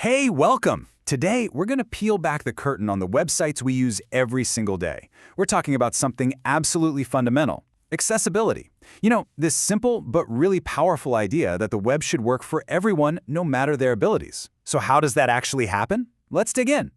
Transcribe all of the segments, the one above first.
Hey, welcome! Today, we're going to peel back the curtain on the websites we use every single day. We're talking about something absolutely fundamental: accessibility. This simple but really powerful idea that the web should work for everyone no matter their abilities. So how does that actually happen? Let's dig in.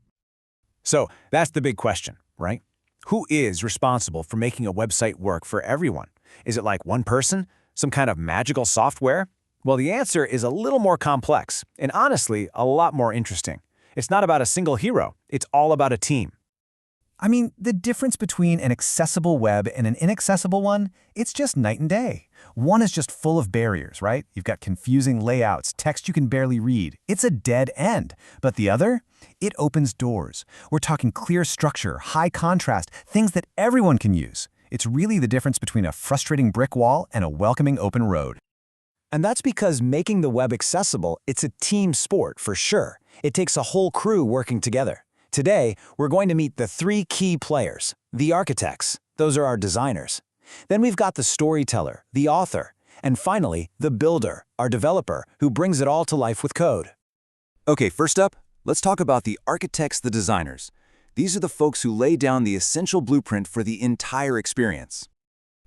So that's the big question, right? Who is responsible for making a website work for everyone? Is it like one person? Some kind of magical software? Well, the answer is a little more complex, and honestly, a lot more interesting. It's not about a single hero, it's all about a team. I mean, the difference between an accessible web and an inaccessible one, it's just night and day. One is just full of barriers, right? You've got confusing layouts, text you can barely read. It's a dead end. But the other? It opens doors. We're talking clear structure, high contrast, things that everyone can use. It's really the difference between a frustrating brick wall and a welcoming open road. And that's because making the web accessible, it's a team sport for sure. It takes a whole crew working together. Today, we're going to meet the three key players: the architects, those are our designers. Then we've got the storyteller, the author, and finally, the builder, our developer, who brings it all to life with code. Okay, first up, let's talk about the architects, the designers. These are the folks who lay down the essential blueprint for the entire experience.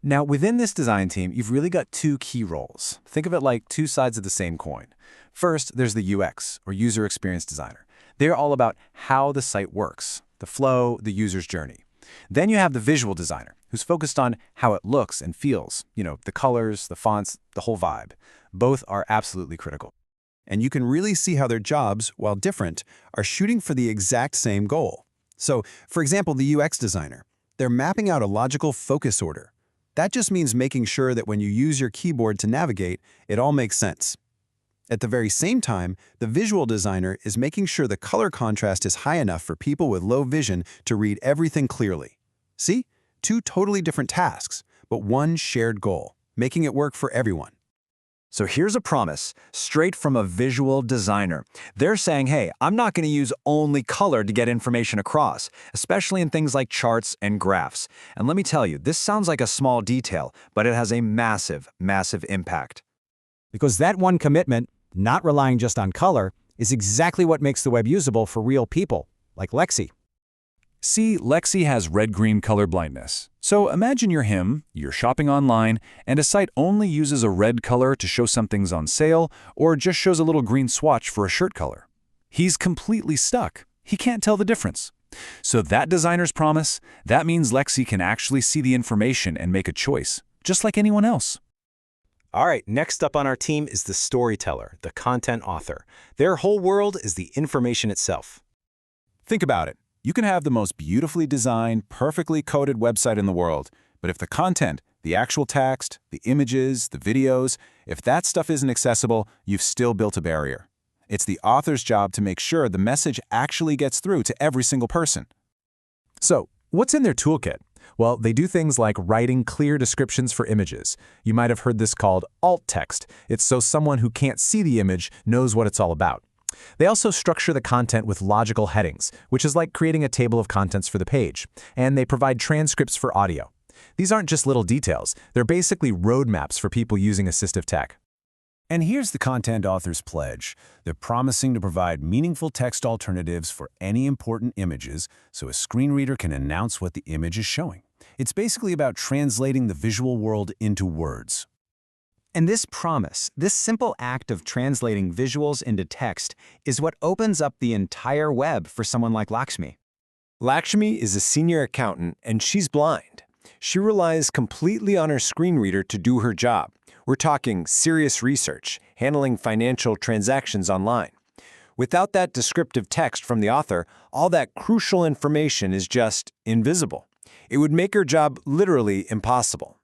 Now, within this design team, you've really got two key roles. Think of it like two sides of the same coin. First, there's the UX, or user experience designer. They're all about how the site works, the flow, the user's journey. Then you have the visual designer, who's focused on how it looks and feels, the colors, the fonts, the whole vibe. Both are absolutely critical. And you can really see how their jobs, while different, are shooting for the exact same goal. So, for example, the UX designer, they're mapping out a logical focus order. That just means making sure that when you use your keyboard to navigate, it all makes sense. At the very same time, the visual designer is making sure the color contrast is high enough for people with low vision to read everything clearly. See? Two totally different tasks, but one shared goal, making it work for everyone. So here's a promise, straight from a visual designer. They're saying, hey, I'm not going to use only color to get information across, especially in things like charts and graphs. And let me tell you, this sounds like a small detail, but it has a massive, massive impact. Because that one commitment, not relying just on color, is exactly what makes the web usable for real people, like Lexi. See, Lexi has red-green color blindness. So imagine you're him, you're shopping online, and a site only uses a red color to show something's on sale, or just shows a little green swatch for a shirt color. He's completely stuck. He can't tell the difference. So that designer's promise, that means Lexi can actually see the information and make a choice, just like anyone else. All right, next up on our team is the storyteller, the content author. Their whole world is the information itself. Think about it. You can have the most beautifully designed, perfectly coded website in the world, but if the content, the actual text, the images, the videos, if that stuff isn't accessible, you've still built a barrier. It's the author's job to make sure the message actually gets through to every single person. So, what's in their toolkit? Well, they do things like writing clear descriptions for images. You might have heard this called alt text. It's so someone who can't see the image knows what it's all about. They also structure the content with logical headings, which is like creating a table of contents for the page. And they provide transcripts for audio. These aren't just little details. They're basically roadmaps for people using assistive tech. And here's the content author's pledge. They're promising to provide meaningful text alternatives for any important images so a screen reader can announce what the image is showing. It's basically about translating the visual world into words. And this promise, this simple act of translating visuals into text, is what opens up the entire web for someone like Lakshmi. Lakshmi is a senior accountant, and she's blind. She relies completely on her screen reader to do her job. We're talking serious research, handling financial transactions online. Without that descriptive text from the author, all that crucial information is just invisible. It would make her job literally impossible.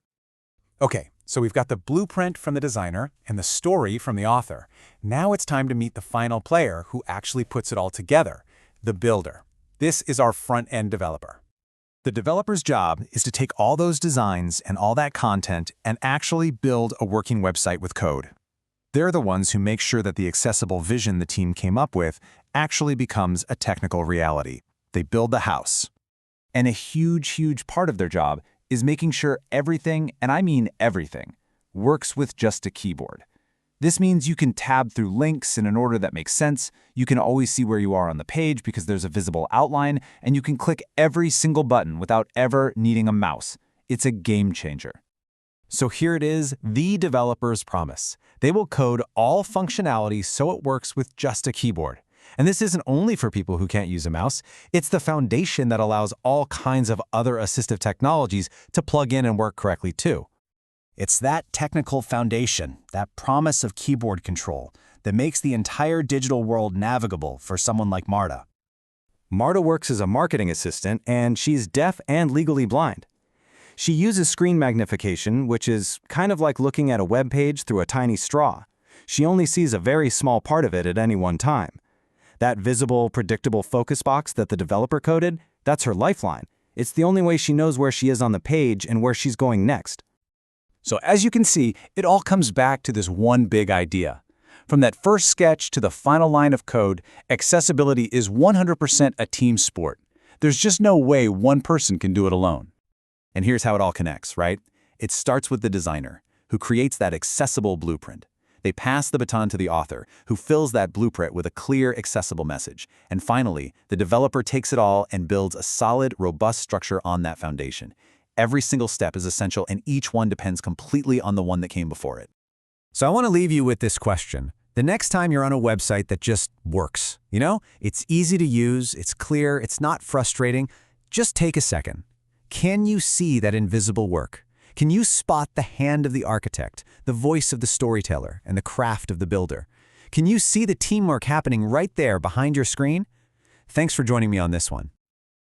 Okay, so we've got the blueprint from the designer and the story from the author. Now it's time to meet the final player who actually puts it all together, the builder. This is our front-end developer. The developer's job is to take all those designs and all that content and actually build a working website with code. They're the ones who make sure that the accessible vision the team came up with actually becomes a technical reality. They build the house. And a huge part of their job is making sure everything, and I mean everything, works with just a keyboard. This means you can tab through links in an order that makes sense, you can always see where you are on the page because there's a visible outline, and you can click every single button without ever needing a mouse. It's a game changer. So here it is, the developer's promise. They will code all functionality so it works with just a keyboard. And this isn't only for people who can't use a mouse, it's the foundation that allows all kinds of other assistive technologies to plug in and work correctly too. It's that technical foundation, that promise of keyboard control, that makes the entire digital world navigable for someone like Marta. Marta works as a marketing assistant, and she's deaf and legally blind. She uses screen magnification, which is kind of like looking at a web page through a tiny straw. She only sees a very small part of it at any one time. That visible, predictable focus box that the developer coded, that's her lifeline. It's the only way she knows where she is on the page and where she's going next. So as you can see, it all comes back to this one big idea. From that first sketch to the final line of code, accessibility is 100% a team sport. There's just no way one person can do it alone. And here's how it all connects, right? It starts with the designer, who creates that accessible blueprint. They pass the baton to the author, who fills that blueprint with a clear, accessible message. And finally, the developer takes it all and builds a solid, robust structure on that foundation. Every single step is essential, and each one depends completely on the one that came before it. So I want to leave you with this question. The next time you're on a website that just works, it's easy to use, it's clear, it's not frustrating, just take a second. Can you see that invisible work? Can you spot the hand of the architect, the voice of the storyteller, and the craft of the builder? Can you see the teamwork happening right there behind your screen? Thanks for joining me on this one.